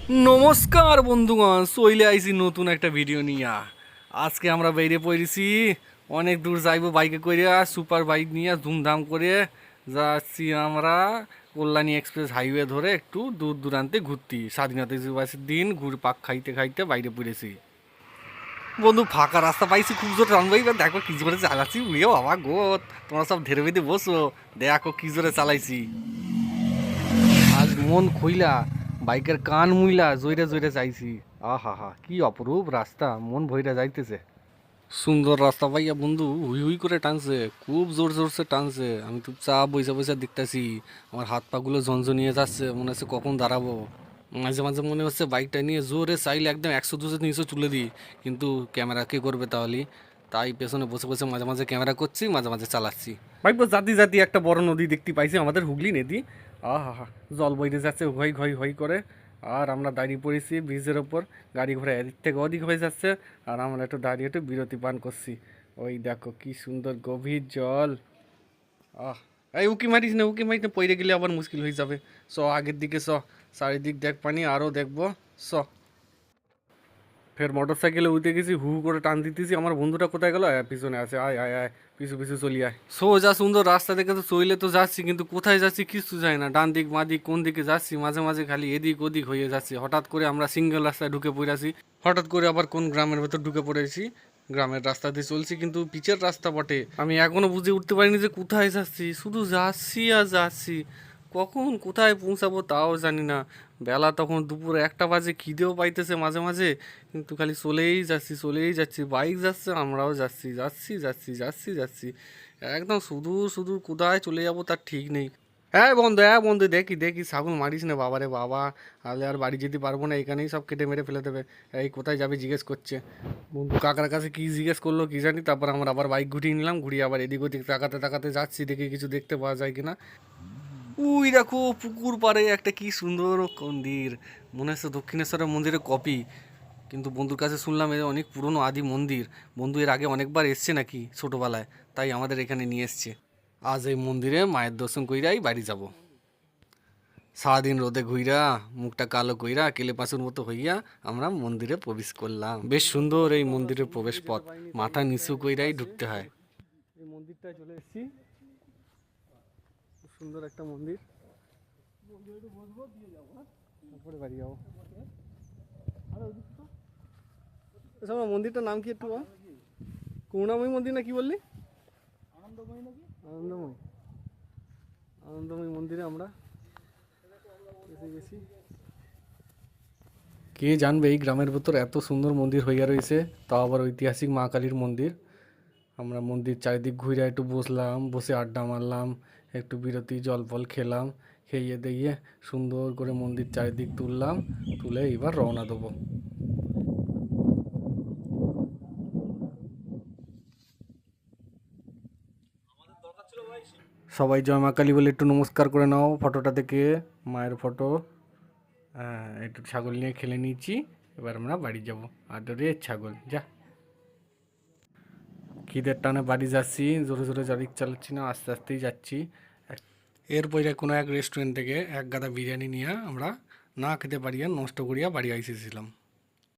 নমস্কার বন্ধুগণ, চলে আইছি নতুন একটা ভিডিও নিয়ে। আজকে আমরা বাইরে পড়েছি, অনেক দূর যাইব বাইকে করে, সুপার বাইক নিয়ে ধুমধাম করে যাচ্ছি আমরা কল্যাণী এক্সপ্রেস হাইওয়ে ধরে একটু দূর দূরান্তে ঘুরতে। স্বাধীনতা দিবসের দিন ঘুরে পাক খাইতে খাইতে বাইরে পড়েছি। বন্ধু ফাঁকা রাস্তা পাইছি, খুব জোর টানবো। এবার দেখো কি জোরে চালাচ্ছি, উড়িও বাবা গো, তোমরা সব ধেরে বেঁধে বসো, দেখো কি জোরে চালাইছি। আজ মন খুইলা বাইকের কান মুইলা জইরে জইরে যাইছি। আহা হা, কি অপরূপ রাস্তা, মন ভইরা যাইতেছে। সুন্দর রাস্তা পাইয়া বন্ধু হুই হুই করে টানছে, খুব জোর জোরসে টানছে। আমি চুপচাপ বইসা বইসা দেখতেছি, আমার হাত পাগুলো ঝনঝনিয়ে যাচ্ছে, মনে হচ্ছে কখন দাঁড়াবো। মাঝে মাঝে মনে হচ্ছে বাইকটা নিয়ে জোরে চাইলে একদম 100-200 নিচে তুলে দিই, কিন্তু ক্যামেরা কে করবে তাহলে? তাই পেছনে বসে বসে মাঝে মাঝে ক্যামেরা করছি, মাঝে মাঝে চালাচ্ছি। ভাইবো জাতি জাতি একটা বড় নদী দেখতে পাইছি, আমাদের হুগলি নদী। আহা হা, জল বইতে যাচ্ছে হই ঘই হই করে। আর আমরা দাঁড়িয়ে পড়েছি ব্রিজের ওপর, গাড়ি ঘোড়া এদিক থেকে ওদিক হয়ে যাচ্ছে, আর আমরা একটু দাঁড়িয়ে একটু বিরতি পান করছি। ওই দেখো কি সুন্দর গভীর জল। আহ, এই উকি মারিস না, উকি মারিস না, পড়ে গেলে আবার মুশকিল হয়ে যাবে। চ আগের দিকে চ, চারিদিক দেখ পানি, আরও দেখবো। চ, ফের মোটর সাইকেলে উঠে গেছি, হু করে টান দিতেছি। আমার বন্ধুটা কোথায় গেল? পিছনে আছে, আয় আয় আয়, পিছু পিছু চলি আয়। সোজা সুন্দর রাস্তা দেখে তো চইলে তো যাচ্ছি, কিন্তু কোথায় যাচ্ছি কিছু যায় না। ডান দিক বাঁ দিক কোন দিকে যাচ্ছি, মাঝে মাঝে খালি এদিক ওদিক হয়ে যাচ্ছে। হঠাৎ করে আমরা সিঙ্গেল রাস্তায় ঢুকে পড়েছি, হঠাৎ করে আবার কোন গ্রামের ভেতর ঢুকে পড়েছি। গ্রামের রাস্তা দিয়ে চলছি, কিন্তু পিচের রাস্তা বটে। আমি এখনো বুঝে উঠতে পারিনি যে কোথায় যাচ্ছি, শুধু যাচ্ছি আর যাচ্ছি। কখন কোথায় পৌঁছাবো তাও জানি না। বেলা তখন দুপুর 1টা বাজে, খিদেও পাইতেছে মাঝে মাঝে, কিন্তু খালি চলেই যাচ্ছি চলেই যাচ্ছি। বাইক যাচ্ছে, আমরাও যাচ্ছি যাচ্ছি যাচ্ছি যাচ্ছি যাচ্ছি, একদম সুদূর সুদূর কোথায় চলে যাবো তার ঠিক নেই। হ্যাঁ বন্ধু, দেখি দেখি, ছাগল মারিস না বাবারে বাবা, তাহলে আর বাড়ি যেতে পারবো না, এখানেই সব কেটে মেরে ফেলে দেবে। এই কোথায় যাবে জিজ্ঞেস করছে। বন্ধু কাকার কাছে কি জিজ্ঞেস করলো কি জানি, তারপর আমরা আবার বাইক ঘুরিয়ে নিলাম, ঘুরিয়ে আবার এদিক ওদিক তাকাতে তাকাতে যাচ্ছি, দেখি কিছু দেখতে পাওয়া যায় কিনা। উই দেখো পুকুর পাড়ে একটা কি সুন্দর মন্দির, মনে হচ্ছে দক্ষিণেশ্বরের মন্দিরের কপি। কিন্তু বন্ধুর কাছে শুনলাম এর অনেক পুরনো আদি মন্দির। বন্ধু এর আগে অনেকবার এসছে নাকি ছোটোবেলায়, তাই আমাদের এখানে নিয়ে এসছে। আজ এই মন্দিরে মায়ের দর্শন কইরাই বাড়ি যাব। সারাদিন রোদে ঘুইরা, মুখটা কালো কইরা কেলে পাঁচুর মতো হইয়া আমরা মন্দিরে প্রবেশ করলাম। বেশ সুন্দর এই মন্দিরের প্রবেশ পথ, মাথা নিচু কইরাই ঢুকতে হয়। এই মন্দিরটায় চলে এসেছি, খুব সুন্দর একটা মন্দির। তারপরে বাড়ি যাবো। আচ্ছা, মন্দিরটার নাম কি একটু বল? করুণাময়ী মন্দির না কি বললি? আনন্দময়ী নাকি? আনন্দময়ী, আনন্দময়ী মন্দিরে আমরা এসে গেছি। কে জানবে এই গ্রামের ভেতর এত সুন্দর মন্দির হইয়া রয়েছে, তাও আবার ঐতিহাসিক মা কালীর মন্দির। আমরা মন্দির চারিদিক ঘুরে একটু বসলাম, বসে আড্ডা মারলাম, একটু বিরতি জল ফল খেলাম, খেয়ে দিয়ে সুন্দর করে মন্দির চারিদিক তুললাম, তুলে এবার রওনা দেবো। সবাই জয় মা কালী বলে একটু নমস্কার করে নাও ফটোটা দেখে, মায়ের ফটো। হ্যাঁ, একটু ছাগল নিয়ে খেলে নিয়েছি, এবার আমরা বাড়ি যাব। আর রে ছাগল যা, খিদের টানে বাড়ি যাচ্ছি, জোরে জোরে গাড়ি চালাচ্ছি না, আস্তে আস্তেই যাচ্ছি। এরপরে কোনো এক রেস্টুরেন্ট থেকে এক গাদা বিরিয়ানি নিয়ে আমরা না খেতে পারিয়া নষ্ট করিয়া বাড়ি আইসেছিলাম।